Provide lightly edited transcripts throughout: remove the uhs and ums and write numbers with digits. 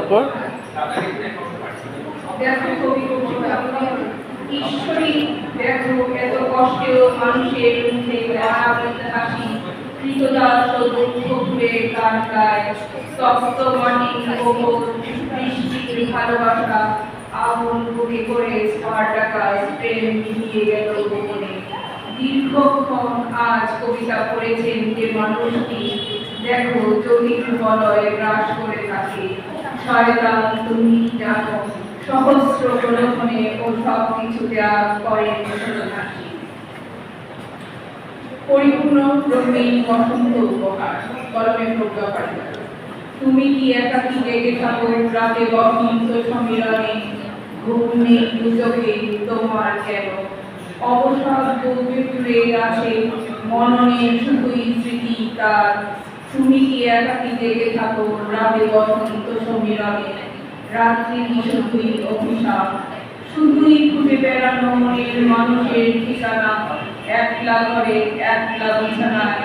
পর ঈশ্বরী দেখো এত কষ্টেও মানুষের মুখে হাসি কৃতদাস ও দুঃখ ভুলে গান গায় তপ্ত মাটির ওপর বৃষ্টির ভালোবাসা আগুন বুকে করে ঝড় ডাকায় প্রেম নিভিয়ে গেল গোপনে দীর্ঘক্ষণ আজ কবিতা পড়েছেন যে মানুষটি দেখো জটিল বলয় গ্রাস করে থাকে শয়তান তুমি জানো সহস্র প্রলোভনে ও সব কিছু ত্যাগ করেন হাসি পরিপূর্ণ রঙিন বসন্ত উপহার কলমে প্রজ্ঞা পাঠিয়ে তুমি কি একাকী জেগে থাকো রাতে বসন্ত সমীরণে ঘুম নেই দুচোখে তোমার কেন অবসর বুকে ফুলে আছে মননে শুধুই স্মৃতি তার তুমি কি একাকী জেগে থাকো রাতে বসন্ত সমীরণে রাত্রি শুধুই অভিশাপ শুধুই ঘুরে বেড়ানো মনের মানুষের ঠিকানা একলা ঘরে একলা বিছানায়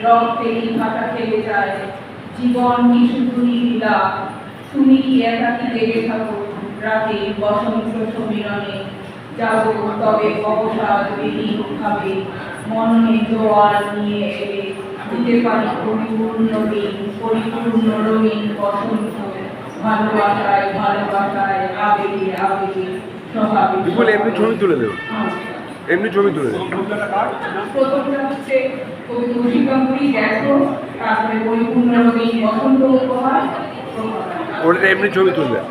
রক্তে কি ভাটা খেলে যায় জীবন কি শুধুই বিলাপ তুমি কি একাকী জেগে থাকো রাতে বসন্ত সমীরণে যাব তবে অবসাদ বিহীন ভাবে মননে জোয়ার নিয়ে এলে দিতে পারি পরিপূর্ণ দিন পরিপূর্ণ রঙিন বসন্ত ভালোবাসায় আবেগে আবেগে স্বভাবে এমনি ছবি তুলে দেবো এমনি ছবি তুলে দেবো প্রথমটা হচ্ছে কবি তুলসীকান্তই দেখো তারপরে পরিপূর্ণ রঙিন বসন্ত উপহার ওটা এমনি ছবি তুলে দেবো